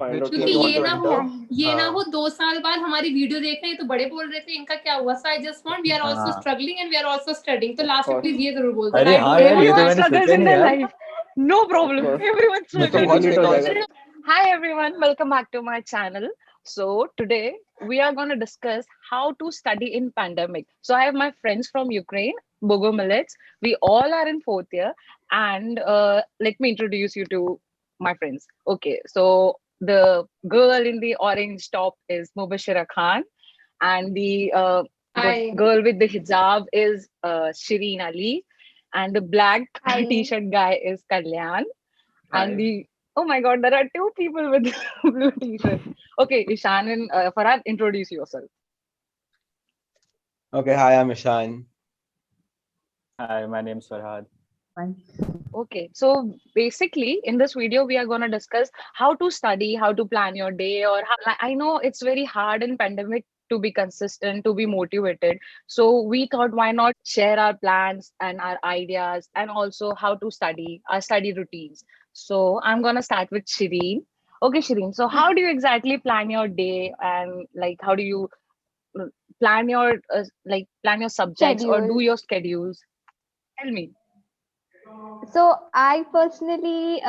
find out क्योंकि कि ये what ना to हो enter. ये ना हो 2 साल बाद हमारी वीडियो देख रहे हैं तो बड़े बोल रहे थे इनका क्या हुआ, so I just want, we are also struggling and we are also studying. तो लास्ट में प्लीज ये जरूर बोल दो. अरे हाँ यार, ये तो मैंने struggles सोचा in नहीं their यार. life. No problem. Everyone's तो struggling. बहुत लेट हो जाएगा. Hi everyone, welcome back to my channel. So today we are going to discuss how to study in pandemic. So I have my friends from Ukraine, Bogo Millets. We all are in 4th year, and let me introduce you to my friends. Okay, so the girl in the orange top is Mubashira Khan, and the girl with the hijab is Shireen Ali, and the black t-shirt guy is Kalyan. And oh my god, there are 2 people with blue t-shirt. Okay, Ishan and Farhad, introduce yourself. Okay, hi, I'm Ishan. Hi, my name's Farhad. Okay, so basically in this video we are going to discuss how to study, how to plan your day, or I know it's very hard in pandemic to be consistent, to be motivated. So we thought, why not share our plans and our ideas, and also how to study, our study routines. So I'm going to start with Shireen. Okay, Shireen, so how do you exactly plan your day, and like how do you plan your plan your subjects or do your schedules? Tell me. So I personally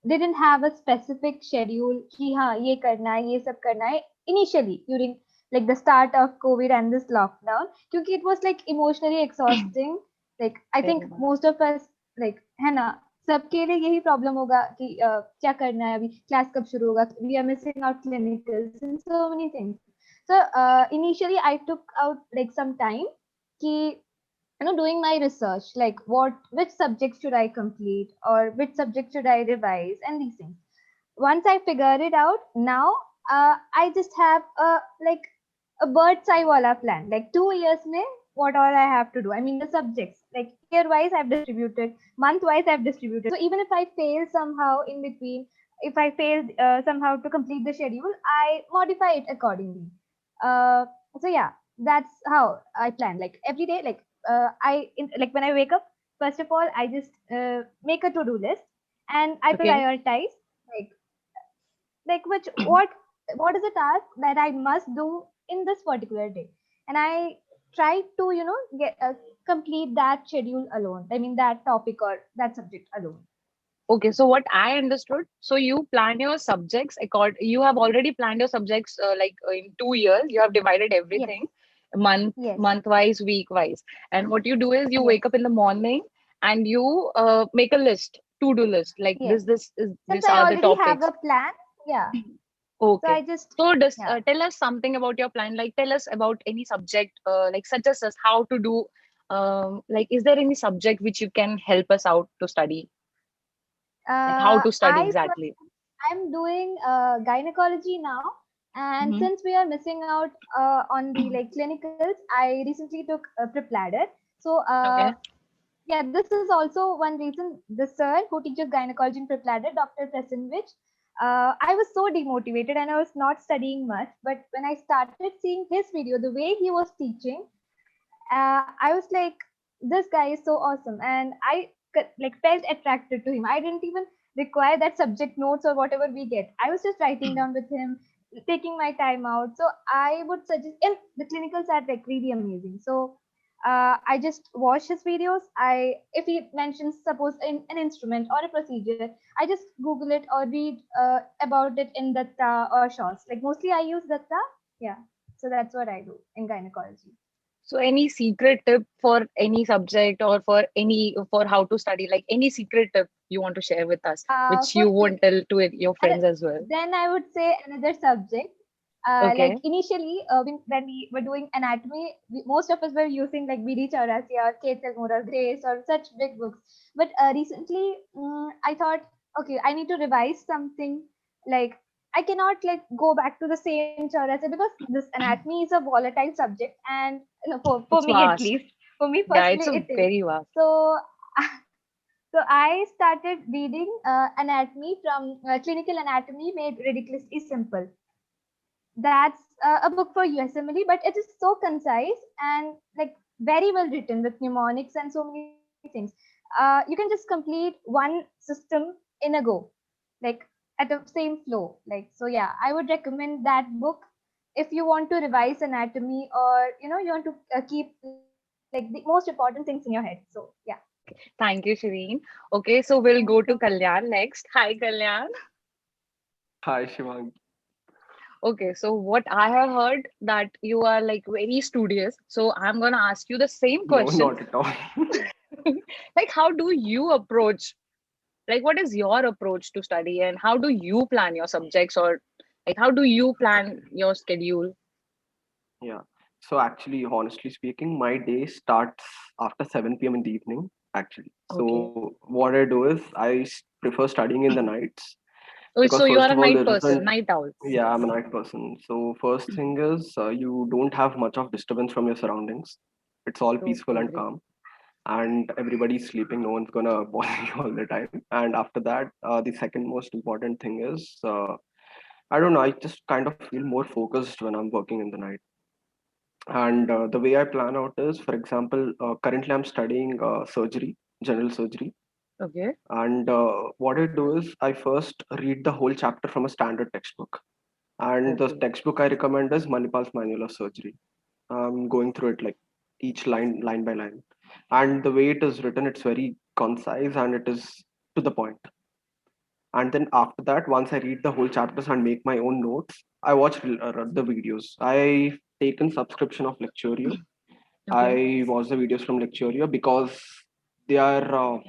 didn't have a specific schedule कि हाँ ये करना है ये सब करना है initially during like the start of COVID and this lockdown, क्योंकि it was like emotionally exhausting. Like I think most of us like है ना, सबके लिए यही प्रॉब्लम होगा कि क्या करना है, अभी क्लास कब शुरू होगा, we are missing out clinicals and so many things. So initially I took out like some time कि doing my research, like which subjects should I complete or which subject should I revise and these things. Once I figured it out, now I just have a bird's eye wala plan. Like 2 years mein, what all I have to do. I mean the subjects, like year wise I've distributed, month wise I've distributed. So even if I fail somehow in between, if I fail somehow to complete the schedule, I modify it accordingly. So yeah, that's how I plan. Like every day, like like when I wake up, first of all, I just make a to-do list and I prioritize like what is the task that I must do in this particular day, and I try to get complete that schedule alone. I mean that topic or that subject alone. Okay, so what I understood, so you plan your subjects you have already planned your subjects in 2 years. You have divided everything month wise, week wise, and what you do is you wake up in the morning and you make a list, to-do list, like these are the topics. Have a plan. Yeah. Okay. So I just tell us something about your plan. Like tell us about any subject, like suggest us how to do. Like, is there any subject which you can help us out to study? Like how to study exactly? I'm doing gynecology now, and since we are missing out on the like clinicals, I recently took a prep ladder. So yeah, this is also one reason. The sir who teaches gynecology in prep ladder, Dr. Prasanvich, I was so demotivated and I was not studying much. But when I started seeing his video, the way he was teaching, I was like, this guy is so awesome, and I like felt attracted to him. I didn't even require that subject notes or whatever we get. I was just writing down with him, taking my time out. So I would suggest, and the clinicals are like really amazing. So I just watch his videos. If he mentions suppose an instrument or a procedure, I just Google it or read about it in Datta or shorts. Like mostly I use Datta. Yeah. So that's what I do in gynecology. So any secret tip for any subject or for how to study, like any secret tip you want to share with us, which you won't tell to your friends as well? Then I would say another subject. Like initially, when we were doing anatomy, most of us were using like BD Chaurasi or Kate Elmore or Grace or such big books. But recently, I thought, okay, I need to revise something. Like I cannot like go back to the same Chaurasi because this anatomy is a volatile subject, and for me vast. At least, for me personally, it is very vast. So. So I started reading anatomy from Clinical Anatomy Made Ridiculously Simple. That's a book for USMLE, but it is so concise and like very well written with mnemonics and so many things. You can just complete one system in a go. Like at the same flow. Like, so yeah, I would recommend that book if you want to revise anatomy, or you want to keep like the most important things in your head. So yeah. Thank you, Shireen. Okay, so we'll go to Kalyan next. Hi, Kalyan. Hi, Shivangi. Okay, so what I have heard that you are like very studious. So I'm gonna ask you the same No, question. not at all. Like, how do you approach? Like, what is your approach to study, and how do you plan your subjects, or like how do you plan your schedule? Yeah. So actually, honestly speaking, my day starts after 7 p.m. in the evening, actually. Okay. So what I do is prefer studying in the nights Oh, because so you first are a of all, night there person, isn't. night owl. Yeah, I'm a night person. So first thing is you don't have much of disturbance from your surroundings. It's all True, peaceful and agree. calm, and everybody's sleeping. No one's gonna bother you all the time. And after that, the second most important thing is I don't know. I just kind of feel more focused when I'm working in the night. And the way I plan out is, for example, currently I'm studying surgery, general surgery. Okay. And what I do is I first read the whole chapter from a standard textbook. And the Okay. textbook I recommend is Manipal's Manual of Surgery. I'm going through it like each line by line. And the way it is written, it's very concise and it is to the point. And then after that, once I read the whole chapters and make my own notes, I watch the videos. I've taken subscription of Lecturio. Okay. I watch the videos from Lecturio because they are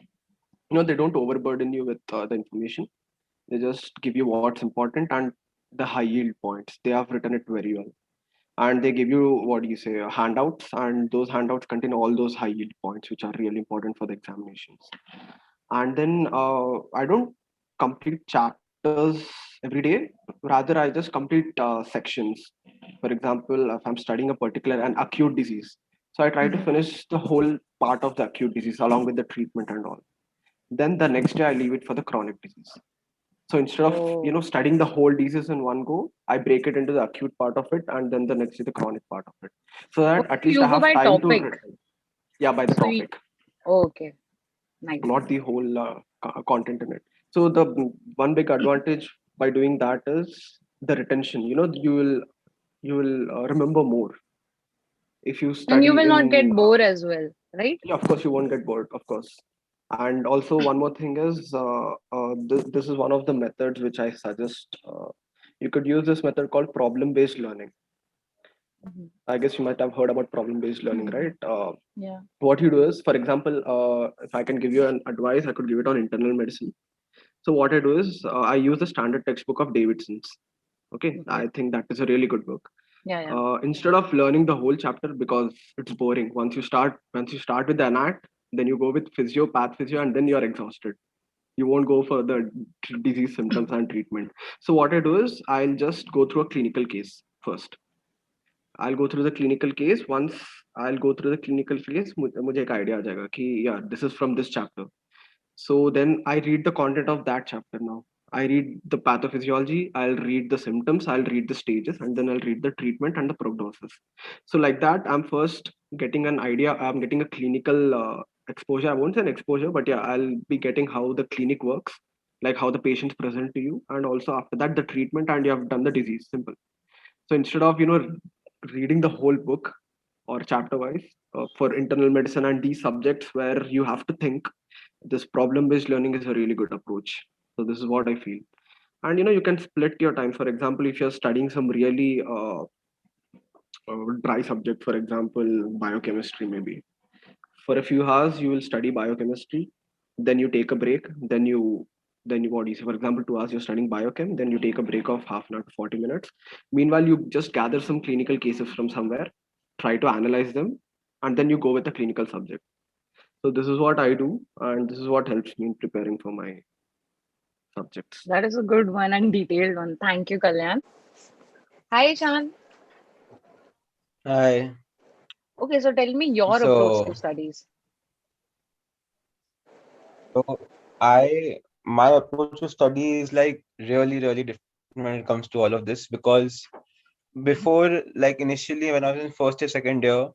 they don't overburden you with the information. They just give you what's important and the high yield points. They have written it very well, and they give you, what do you say, handouts, and those handouts contain all those high yield points which are really important for the examinations. And then I don't complete chapters every day. Rather, I just complete sections. For example, if I'm studying a particular an acute disease, so I try to Mhm. finish the whole part of the acute disease along with the treatment and all. Then the next day I leave it for the chronic disease. So instead of Oh, studying the whole disease in one go, I break it into the acute part of it, and then the next day the chronic part of it, so oh, that so at least I you go have by time to topic. yeah, by the So you, topic, oh, okay, nice. not the whole content in it. So the one big advantage by doing that is the retention. You will remember more if you And you study will not in get bored as well, right? yeah, of course you won't get bored, of course. And also one more thing is this is one of the methods which I suggest. You could use this method called problem based learning. Mhm. I guess you might have heard about problem based learning, right? Yeah. What you do is, for example, if I can give you an advice, I could give it on internal medicine. So what I do is I use the standard textbook of Davidson's. Okay, Okay. I think that is a really good book. Yeah, yeah. Instead of learning the whole chapter because it's boring, once you start with the anat, then you go with physio, path physio, and then you're exhausted. You won't go for the disease symptoms and treatment. So what I do is I'll just go through a clinical case first. I'll go through the clinical case. Once I'll go through the clinical case, मुझे एक idea आ जाएगा कि yeah, this is from this chapter. So then I read the content of that chapter now. I read the pathophysiology, I'll read the symptoms, I'll read the stages, and then I'll read the treatment and the prognosis. So like that, I'm first getting an idea. I'm getting a clinical exposure. I won't say an exposure, but yeah, I'll be getting how the clinic works, like how the patients present to you, and also after that, the treatment, and you have done the disease. Simple. So instead of reading the whole book or chapter wise for internal medicine and these subjects where you have to think, this problem based learning is a really good approach. So this is what I feel. And you can split your time. For example, if you're studying some really dry subject, for example biochemistry, maybe for a few hours you will study biochemistry, then you take a break, then you what do you say, for example 2 hours you're studying biochem, then you take a break of half an hour to 40 minutes. Meanwhile, you just gather some clinical cases from somewhere, try to analyze them, and then you go with the clinical subject. So this is what I do, and this is what helps me in preparing for my subjects. That is a good one and detailed one. Thank you, Kalyan. Hi, Shan. Hi. Okay, so tell me your approach to So, studies. so my approach to study is like really, really different when it comes to all of this because before, like initially when I was in first year, second year,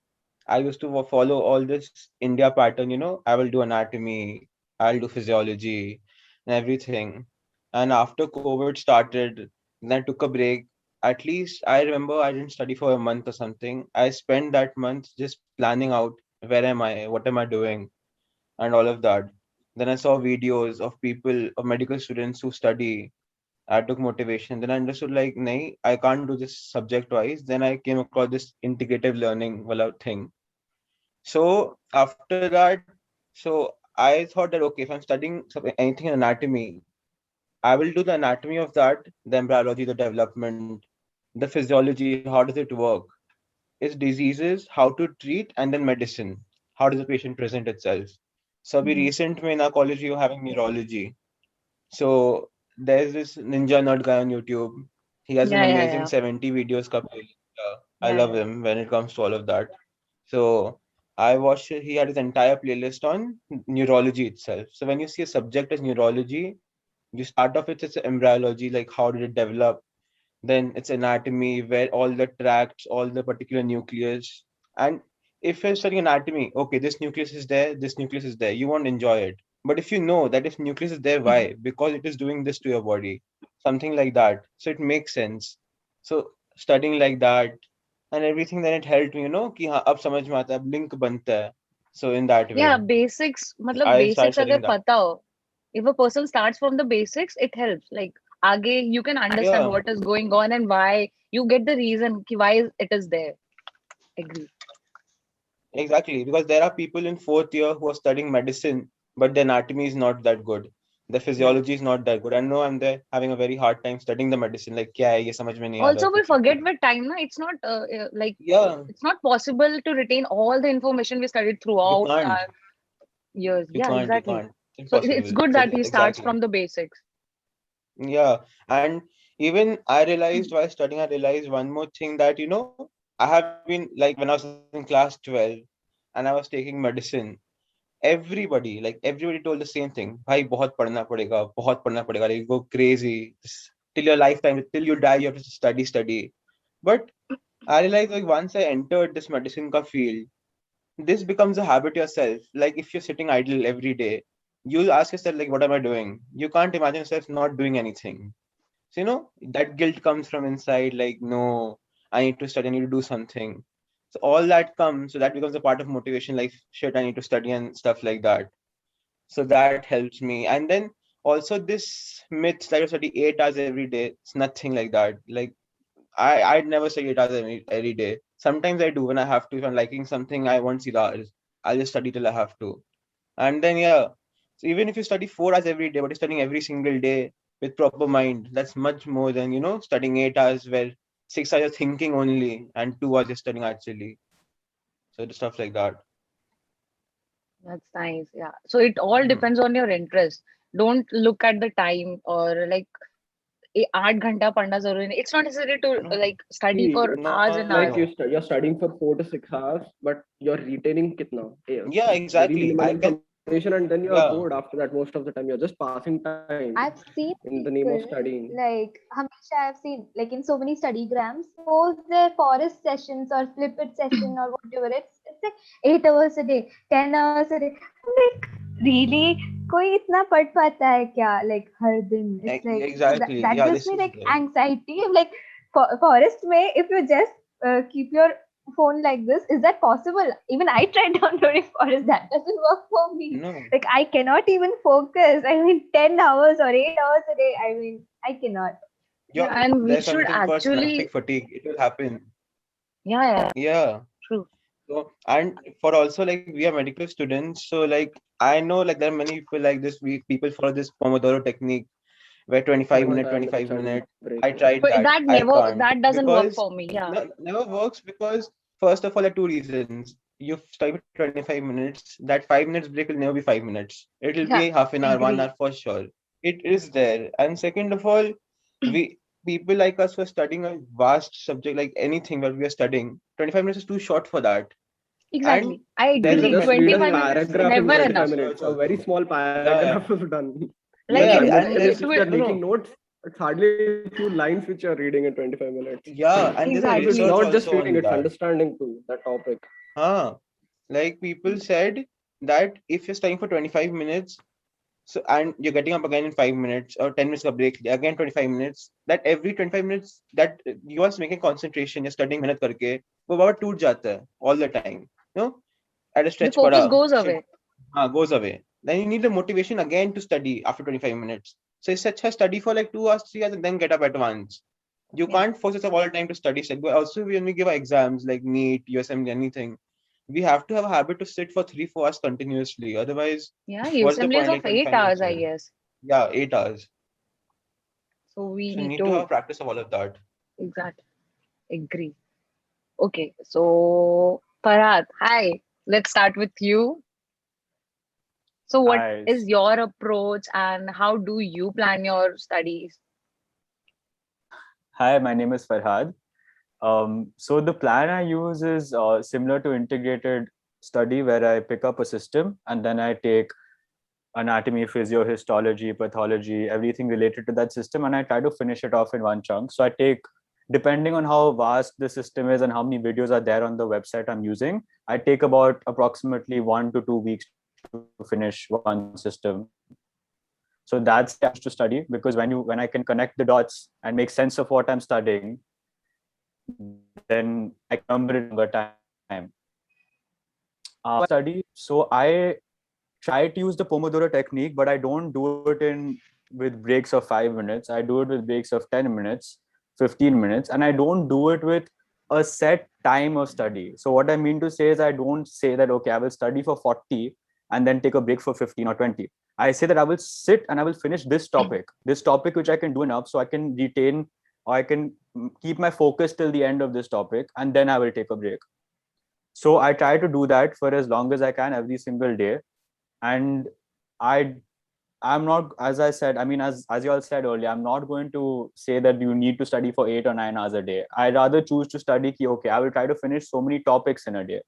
I used to follow all this India pattern, I will do anatomy, I'll do physiology and everything. And after COVID started, then I took a break. At least I remember I didn't study for a month or something. I spent that month just planning out where am I, what am I doing, and all of that. Then I saw videos of people, of medical students who study. I took motivation. Then I understood like, nay, I can't do this subject wise. Then I came across this integrative learning wala thing. So after that, so I thought that okay, if I'm studying anything in anatomy, I will do the anatomy of that, the embryology, the development, the physiology, how does it work? It's diseases, how to treat, and then medicine. How does the patient present itself? So we Mhm. recent in our college we were having neurology. So there's this ninja nerd guy on YouTube. He has an Yeah, yeah, amazing yeah. 70 videos ka playlist. I Yeah, love yeah. him when it comes to all of that. So I watched he had his entire playlist on neurology itself. So when you see a subject as neurology, you start off with its embryology, like how did it develop, then its anatomy, where all the tracts, all the particular nucleus. And if you're studying anatomy, okay, this nucleus is there, this nucleus is there, you won't enjoy it. But if you know that if nucleus is there, why? Because it is doing this to your body, something like that. So it makes sense. So studying like that and everything, then it helped me, कि हाँ अब समझ में आता है, अब link बनता है. So in that Yeah, way, basics, मतलब I started basics अगर studying that. पता हो, if a person starts from the basics, it helps. Like आगे you can understand Yeah. what is going on and why you get the reason कि why it is there. Agree. Exactly, because there are people in fourth year who are studying medicine, but the anatomy is not that good. The Yeah. physiology is not that good. I know I'm there having a very hard time studying the medicine. Like, क्या है ये समझ में नहीं आ रहा Also, we कुछ. forget with time, na? It's not like Yeah, it's not possible to retain all the information we studied you throughout can't. our years. You Yeah, can't. You exactly. can't. It's So it's impossible. good So that he starts exactly. from the basics. Yeah, and even I realized while studying, I realized one more thing that I have been like when I was in class 12 and I was taking medicine. Everybody told the same thing. भाई बहुत पढ़ना पड़ेगा, बहुत पढ़ना पड़ेगा. Like, you go crazy till your lifetime, till you die. You have to study. But I realized like once I entered this medicine ka field, this becomes a habit yourself. Like if you're sitting idle every day, you'll ask yourself like, what am I doing? You can't imagine yourself not doing anything. So that guilt comes from inside. Like no, I need to study. I need to do something. So all that comes. So that becomes a part of motivation. Like shit, I need to study and stuff like that. So that helps me. And then also this myth that you study 8 hours every day, it's nothing like that. Like I'd never study 8 hours every day. Sometimes I do when I have to. If I'm liking something, I won't see the hours. I'll just study till I have to. And then yeah. So even if you study 4 hours every day, but you're studying every single day with proper mind, that's much more than studying 8 hours where 6 hours you're thinking only and 2 hours you're studying actually. So the stuff like that. That's nice. Yeah. So it all Hmm. depends on your interest. Don't look at the time or like 8 घंटा पढ़ना जरूरी नहीं. It's not necessary to No, like study See, for it's hours and no. like hours. you're studying for 4 to 6 hours, but you're retaining kitna? Yeah, Very exactly. minimal I can. information, and then you're bored Yeah, after that. Most of the time, you're just passing time I've seen in the name of people studying. like Hamisha, I've seen like in so many study grams post their forest sessions or flip it session or whatever. It's like 8 hours a day, 10 hours a day. I'm like, really? कोई इतना पढ़ पाता है क्या? Like हर दिन. It's like so that, exactly. that Yeah, gives this me is like there. anxiety. I'm like forest में if you just keep your phone like this, is that possible? Even I tried downloading forest. That doesn't work for me. No. Like I cannot even focus. I mean, 10 hours or 8 hours a day. I mean, I cannot. Yeah, Yeah, and we there's should something called actually. synaptic fatigue. It will happen. Yeah, yeah, Yeah. true. So, and for also like we are medical students, so like I know like there are many people like this. We people follow this Pomodoro technique where 25 minute, 25 25 minute. minutes and break. I Yeah. tried But that. that I never can't that doesn't work because for me. Yeah, no, never works because first of all, there are two reasons. You study for 25 minutes. That 5 minutes break will never be 5 minutes. It'll be yeah, half an hour, 1 hour agree. for sure. It is there. And second of all, we people like us who are studying a vast subject like anything that we are studying. 25 minutes is too short for that. And Exactly. I there's You a agree. just read a 25 medical minutes is paragraph in never medical enough. 25 minutes. research A very also. small Yeah, paragraph yeah. is done. Like Yeah, Unless and if there's it you're will. making notes, it's hardly a few lines which you're reading in 25 minutes. yeah, and there's a Because it's Exactly. research not just also reading, on it's that. understanding too, that topic. Like people said that if you're studying for 25 minutes, So, and you're getting up again in 5 minutes or 10 minutes of break, again 25 minutes. That every 25 minutes that you are making concentration, you're studying मेहनत करके, वो बाबा टूट जाता है all the time. You know, at a The stretch focus पड़ा, goes shit, away. goes away. Then you need the motivation again to study after 25 minutes. So it's such a study for like 2 hours, 3 hours, and then get up at once. You Yeah. can't force yourself all the time to study. But also, when we give our exams like NEET, USM, anything, we have to have a habit to sit for 3-4 hours continuously. Otherwise, Yeah, what's the USMLE is point? of Like 8 25 minutes hours, I here. guess. Yeah, 8 hours. So we So you need need to have to a practice of all of that. exactly agree. Okay, so Farhad, hi. Let's start with you. So what Hi. is your approach and how do you plan your studies? Hi, my name is Farhad. So the plan I use is similar to integrated study, where I pick up a system and then I take anatomy, physio, histology, pathology, everything related to that system, and I try to finish it off in one chunk. So I take, depending on how vast the system is and how many videos are there on the website I'm using, I take about approximately 1 to 2 weeks to finish one system. So that's the way I choose to study, because when I can connect the dots and make sense of what I'm studying, then I can remember it longer time. Study, so I try to use the Pomodoro technique, but I don't do it in with breaks of 5 minutes. I do it with breaks of 10 minutes, 15 minutes, and I don't do it with a set time of study. So what I mean to say is I don't say that, okay, I will study for 40 and then take a break for 15 or 20. I say that I will sit and I will finish this topic which I can do enough so I can retain or I can keep my focus till the end of this topic, and then I will take a break. So I try to do that for as long as I can every single day. And I I'm not, as I said, I mean, as you all said earlier, I'm not going to say that you need to study for 8 or 9 hours a day. I rather choose to study okay, I will try to finish so many topics in a day.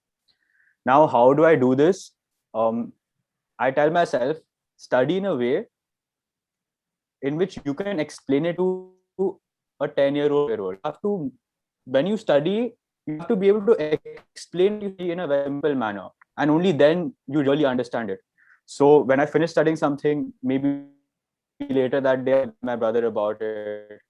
Now, how do I do this? I tell myself, study in a way in which you can explain it to a 10-year-old, 12-year-old. You have to, when you study, you have to be able to explain what you study in a very simple manner, and only then you really understand it. So when I finish studying something, maybe later that day, I will tell my brother about it,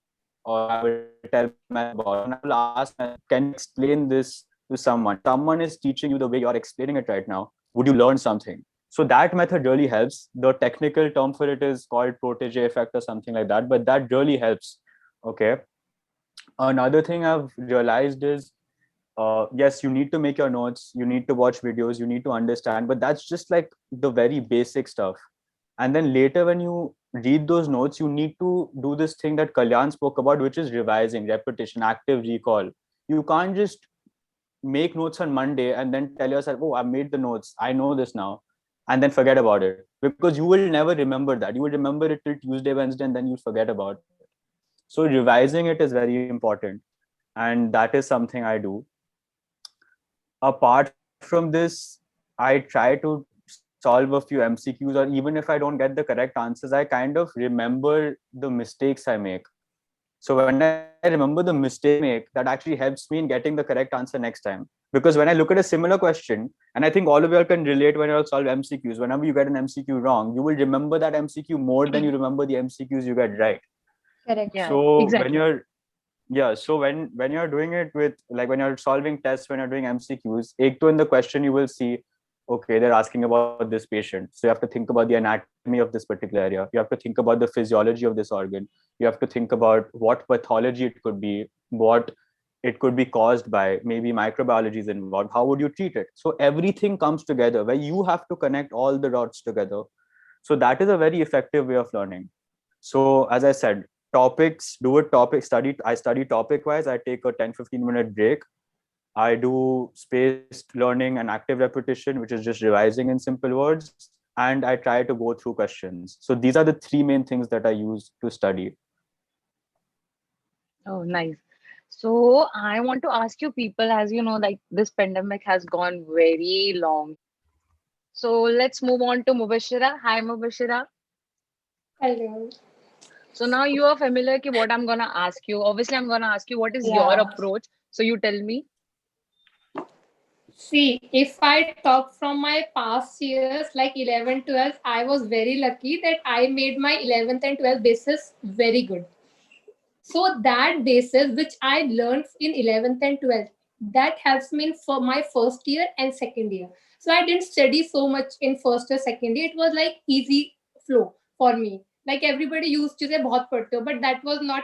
or I will tell my sister about it, and I will ask myself, can you explain this to someone? If someone is teaching you the way you're explaining it right now, would you learn something? So that method really helps. The technical term for it is called protege effect or something like that, but that really helps. Okay. Another thing I've realized is, yes, you need to make your notes, you need to watch videos, you need to understand, but that's just like the very basic stuff. And then later, when you read those notes, you need to do this thing that Kalyan spoke about, which is revising, repetition, active recall. You can't just make notes on Monday and then tell yourself, oh, I made the notes, I know this now, and then forget about it. Because you will never remember that. You will remember it till Tuesday, Wednesday, and then you'll forget about it. So revising it is very important. And that is something I do. Apart from this, I try to solve a few MCQs, or even if I don't get the correct answers, I kind of remember the mistakes I make. So when I remember the mistake I make, that actually helps me in getting the correct answer next time. Because when I look at a similar question, and I think all of you all can relate when you all solve MCQs, whenever you get an MCQ wrong, you will remember that MCQ more than you remember the MCQs you get right. Correct. Yeah, So when exactly. you're yeah, so when you're doing it with, like, when you're solving tests, when you're doing MCQs, ek to in the question you will see, okay, they're asking about this patient, so you have to think about the anatomy of this particular area, you have to think about the physiology of this organ, you have to think about what pathology it could be, what it could be caused by, maybe microbiology is involved, how would you treat it? So everything comes together where you have to connect all the dots together. So that is a very effective way of learning. So as I said, topics, do it topic study. I study topic wise. I take a 10-15 minute break. I do spaced learning and active repetition, which is just revising in simple words. And I try to go through questions. So these are the three main things that I use to study. Oh, nice. So I want to ask you people, as you know, like this pandemic has gone very long. So let's move on to Mubashira. Hi, Mubashira. Hello. So now you are familiar with what I'm gonna ask you. Obviously, I'm gonna ask you what is your Yeah. approach. So you tell me. See, if I talk from my past years, like 11, 12, I was very lucky that I made my 11th and 12th basis very good. So that basis, which I learned in 11th and 12th, that helps me for my first year and second year. So I didn't study so much in first or second year. It was like easy flow for me. Like everybody used to say, "बहुत पढ़ते हो," but that was not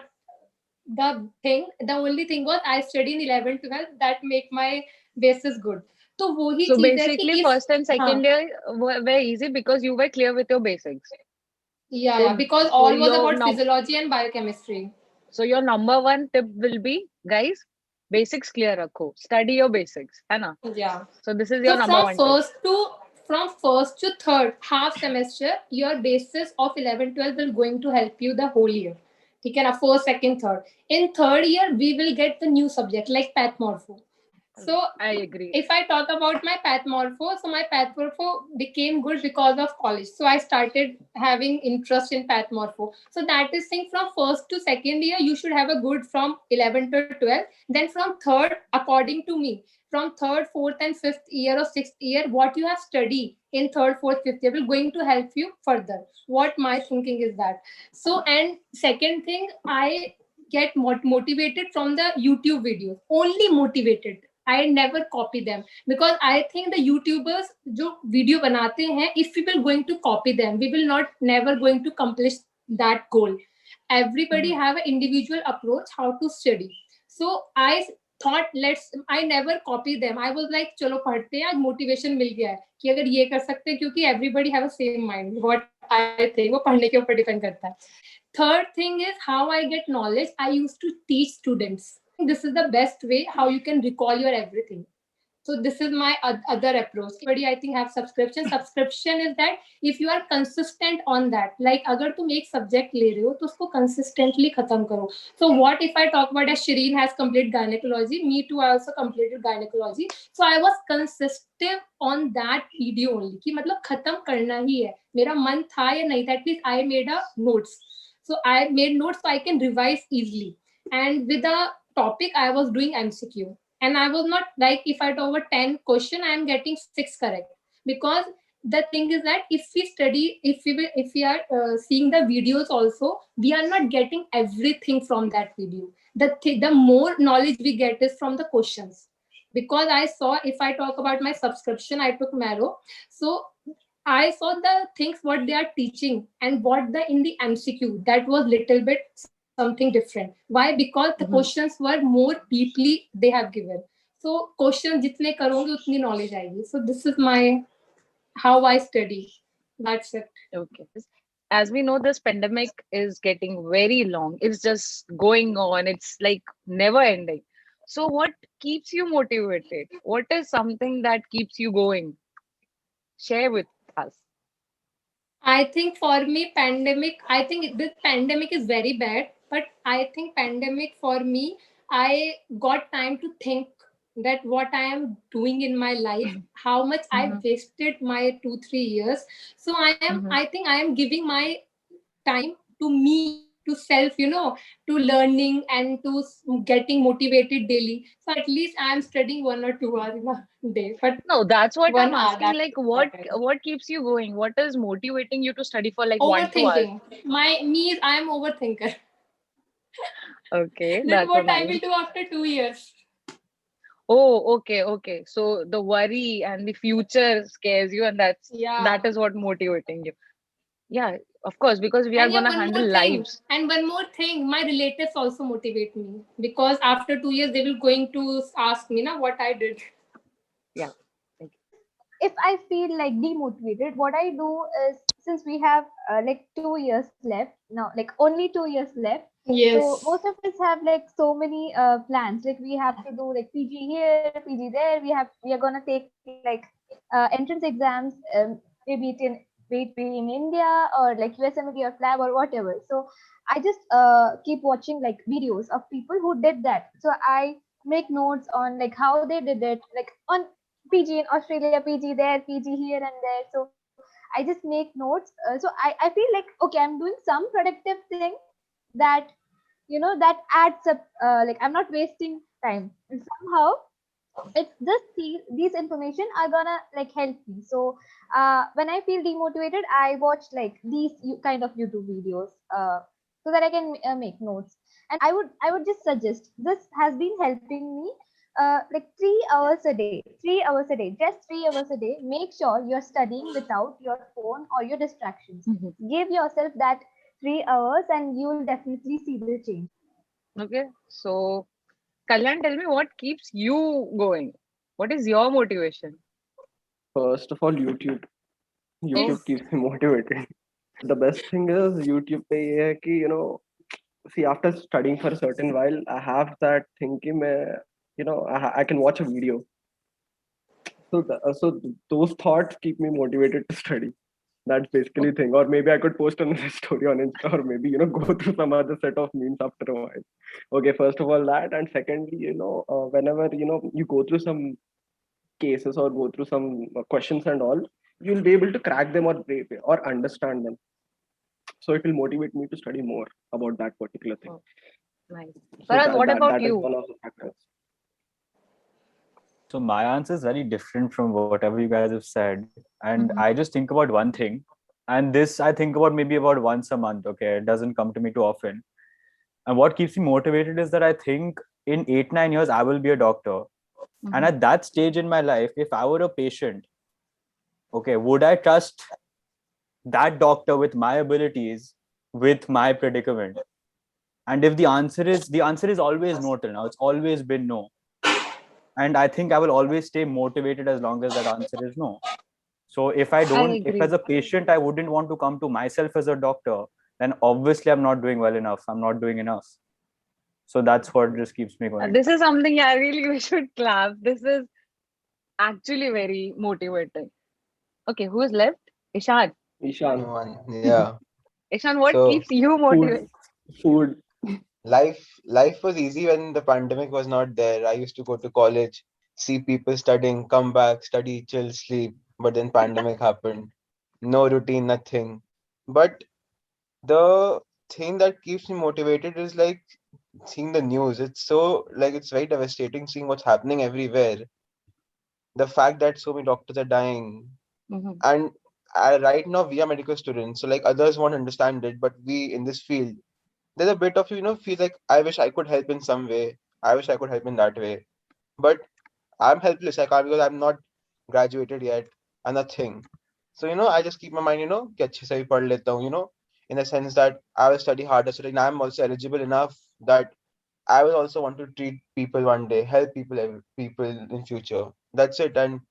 the thing. The only thing was I study in 11 12 that make my basis good. तो वही So चीज है कि basically, if first and हाँ second year were easy because you were clear with your basics. yeah, So because so all was your about num physiology and biochemistry. so your number one tip will be, guys, basics clear rakho. Study your basics, है ना? Yeah. So this is your So number one tip. from first to third half semester, your basis of 11 12 will going to help you the whole year. ठीक है ना? First, second, third. In third year, we will get the new subject like pathmorpho. So I agree. if I talk about my pathmorpho, so my pathmorpho became good because of college. So I started having interest in pathmorpho. So that is thing from first to second year, you should have a good from 11 to 12. Then from third, according to me, from third, fourth, and fifth year or sixth year, what you have studied in third, fourth, fifth year will going to help you further. What my thinking is that. So and second thing, I get motivated from the YouTube videos. Only motivated. I never copy them because I think the YouTubers जो video बनाते हैं, if we will going to copy them, we will not never going to accomplish that goal. Everybody have an individual approach how to study. So I thought I never copy them. I was like चलो पढ़ते हैं, आज motivation मिल गया है कि अगर ये कर सकते हैं, क्योंकि everybody have a same mind. What I think वो पढ़ने के ऊपर depend करता है. Third thing is how I get knowledge. I used to teach students. This is the best way how you can recall your everything. So this is my other approach. Everybody I think have subscription. Subscription is that if you are consistent on that, like अगर तुम एक subject ले रहे हो तो उसको consistently खत्म करो. So what if I talk about as Shireen has completed gynecology, me too, I also completed gynecology. So I was consistent on that video only कि मतलब खत्म करना ही है. मेरा मन था या नहीं था, at least I made a notes. So I made notes so I can revise easily. And with the topic I was doing MCQ. And I was not like if I talk about 10 question, I am getting 6 correct. Because the thing is that if we study, if we are seeing the videos also, we are not getting everything from that video. The more knowledge we get is from the questions. Because I saw, if I talk about my subscription, I took Marrow. So I saw the things what they are teaching and what the in the MCQ that was little bit something different. Why? Because the questions were more deeply they have given. So question जितने करोगे उतनी knowledge आएगी. So this is my how I study. That's it. Okay. As we know, this pandemic is getting very long. It's just going on. It's like never ending. So what keeps you motivated? What is something that keeps you going? Share with us. I think for me, pandemic, I think this pandemic is very bad, but I think pandemic for me, I got time to think that what I am doing in my life, how much I wasted my 2 3 years. So I think I am giving my time to me, to self, to learning and to getting motivated daily. So at least I am studying 1 or 2 hours in a day, but No, that's what I'm 1 hour, asking. that's Like, important. what keeps you going? What is motivating you to study for like 1 2 hours? Overthinking. Me is I am overthinker. Okay, Then that's so what I nice. will do after 2 years? Oh, okay, okay. So the worry and the future scares you, and that Yeah. is what motivating you. Yeah, of course, because we are And yeah, gonna one handle more thing. lives. And one more thing, my relatives also motivate me because after 2 years they will going to ask me na what I did. Yeah. If I feel like demotivated, what I do is, since we have like 2 years left now, like only 2 years left. So Yes. most of us have like so many plans. Like we have to do like PG here, PG there. We are gonna take like entrance exams. Maybe it be in India or like USMLE or FLAB or whatever. So I just keep watching like videos of people who did that. So I make notes on like how they did it, like on PG in Australia, PG there, PG here and there. So I just make notes. So I feel like, okay, I'm doing some productive thing that, that adds up. Like I'm not wasting time. And somehow it's just these information are gonna like help me. So when I feel demotivated, I watch like these kind of YouTube videos, so that I can make notes. And I would just suggest, this has been helping me, like 3 hours a day, 3 hours a day, just 3 hours a day. Make sure you're studying without your phone or your distractions. Mhm. Give yourself that 3 hours and you will definitely see the change. Okay, so Kalyan, tell me what keeps you going? What is your motivation? First of all, YouTube. Oh, YouTube keeps me motivated. The best thing is YouTube पे ये है कि see, after studying for a certain while, I have that thing कि मैं I can watch a video. Those thoughts keep me motivated to study. That's basically thing. Or maybe I could post another story on Insta, or maybe go through some other set of memes after a while. Okay, first of all that, and secondly, whenever you go through some cases or go through some questions and all, you'll be able to crack them or understand them. So it will motivate me to study more about that particular thing. oh, nice. So Farad, what about that is you? one of the factors. So my answer is very different from whatever you guys have said. And Mhm. I just think about one thing. And this I think about maybe about once a month. Okay. It doesn't come to me too often. And what keeps me motivated is that I think in 8, 9 years, I will be a doctor. And Mhm. at that stage in my life, if I were a patient, okay, would I trust that doctor with my abilities, with my predicament? And if the answer is always no till now. It's always been no. And I think I will always stay motivated as long as that answer is no. So I if agree. as a patient I wouldn't want to come to myself as a doctor, then obviously I'm not doing well enough. I'm not doing enough. So that's what just keeps me going. This is something, yeah, really we should clap. This is actually very motivating. Okay, who is left? Ishan. Ishan, Yeah. Ishan, what So keeps you motivated? food, food. life was easy when the pandemic was not there. I used to go to college, see people studying, come back, study, chill, sleep. But then pandemic happened. No routine, nothing. But the thing that keeps me motivated is like seeing the news. It's very devastating seeing what's happening everywhere. The fact that so many doctors are dying, Mhm. and right now we are medical students, so like others won't understand it, but we in this field, there's a bit of feel like I wish I could help in some way. I wish I could help in that way, but I'm helpless. I can't because I'm not graduated yet and nothing. So I just keep my mind कि अच्छे से भी पढ़ लेता हूँ, in the sense that I will study harder so that I'm also eligible enough that I will also want to treat people one day, help people in future. That's it. And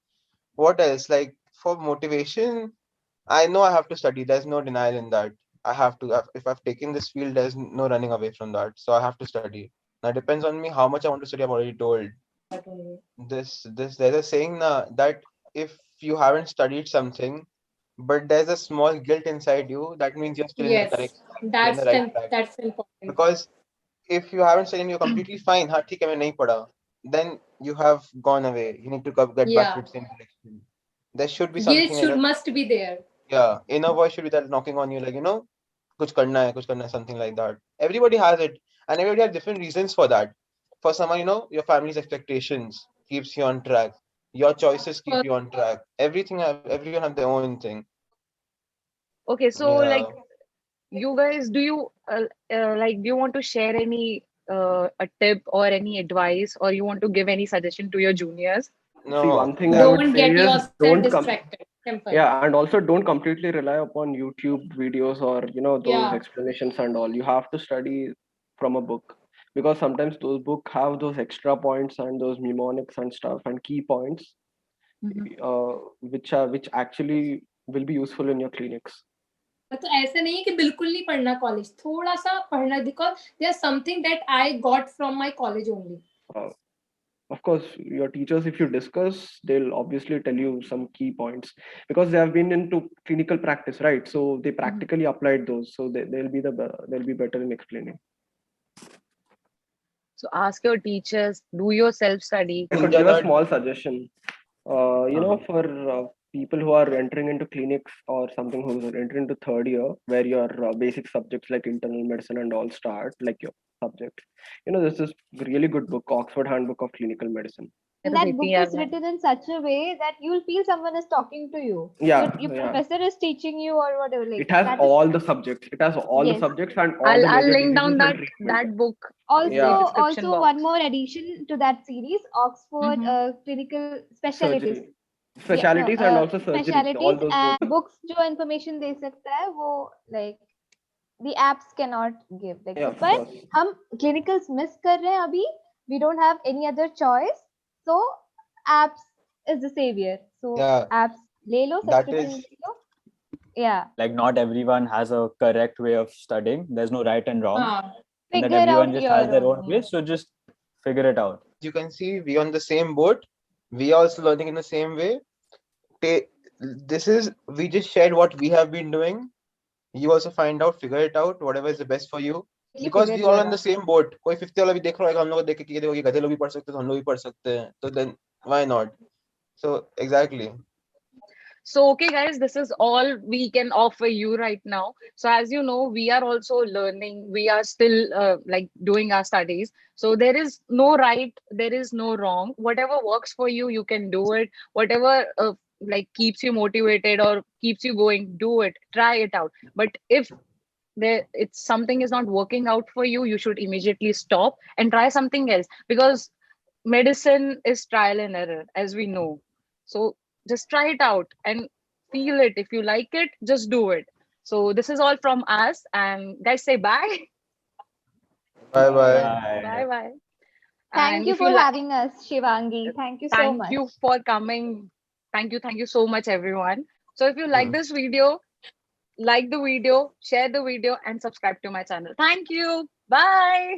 what else? Like for motivation, I know I have to study. There's no denial in that. I have to. If I've taken this field, there's no running away from that. So I have to study. Now it depends on me how much I want to study. I've already told. There's a saying that if you haven't studied something, but there's a small guilt inside you, that means you're still in the correct Yes, track. You're in the right track. that's important. Because if you haven't studied, you're completely fine. हाँ ठीक है मैं नहीं पढ़ा. Then you have gone away. You need to get back to Yeah, the same direction. There should be guilt something like should that. must be there. Yeah, inner voice should be that knocking on you, like कुछ करना है, something like that. Everybody has it, and everybody has different reasons for that. For someone, your family's expectations keeps you on track. Your choices keep For you on track. Everyone have their own thing. Okay, so Yeah. like you guys, do you want to share any a tip or any advice, or you want to give any suggestion to your juniors? See, No, one thing I that would don't say get is yourself distracted. Simple. yeah, and also don't completely rely upon YouTube videos or those Yeah. explanations and all. You have to study from a book, because sometimes those books have those extra points and those mnemonics and stuff and key points, Mhm. which actually will be useful in your clinics. तो ऐसा नहीं है कि बिल्कुल नहीं पढ़ना college, थोड़ा सा पढ़ना, because there something that I got from my college only. Uh, of course, your teachers, if you discuss, they'll obviously tell you some key points, because they have been into clinical practice, right? So they Mhm. practically applied those, so they'll be better in explaining. So ask your teachers, do your self study. I in could the give a other. small suggestion. For people who are entering into clinics or something, who's entering into third year, where your basic subjects like internal medicine and all start, like your subjects. This is really good book, Oxford Handbook of Clinical Medicine. and that book is written in such a way that you'll feel someone is talking to you. Yeah, Your yeah. professor is teaching you or whatever. Like It has that is all the subjects. It has all the yes. subjects and all the I'll major link down diseases and that treatment. book in Also, the Yeah, description also box. one more addition to that series, Oxford Mm-hmm. clinical specialties. surgery, Yeah, no, specialities and also surgery. All specialities those books. and books जो information दे सकता है वो like the apps cannot give. Like Yeah, so, of पर course. हम clinicals miss कर रहे हैं अभी. We don't have any other choice. So apps is the savior. So Yeah, apps ले लो, that subscription is ले लो. Yeah, Like not everyone has a correct way of studying. There's no right and wrong. And that figure everyone out just your has their own own. way. So just figure it out. you can see we on the same boat. We are also learning in the same way. This is we just shared what we have been doing. You also find out, figure it out, whatever is the best for you. Immediately Because figure we all your on the own. same boat. कोई 50 वाला भी देख रहा होगा हम लोग को देख के कि ये देखो ये गधे लोग भी पढ़ सकते हैं तो हम लोग भी पढ़ सकते हैं. So then why not? So exactly. So, okay, guys, this is all we can offer you right now. So, as you know, we are also learning. We are still like doing our studies. So, there is no right, there is no wrong. Whatever works for you, you can do it. Whatever like keeps you motivated or keeps you going, do it. Try it out. But if it's something is not working out for you, you should immediately stop and try something else, because medicine is trial and error, as we know. So just try it out and feel it. If you like it, just do it. So this is all from us, and guys, say bye. Bye bye. Bye Bye. bye. Thank And you if you for like, having us, Shivangi. Thank you so thank much. you for coming. Thank you so much, everyone. So if you like Hmm. this video, like the video, share the video, and subscribe to my channel. Thank you. Bye.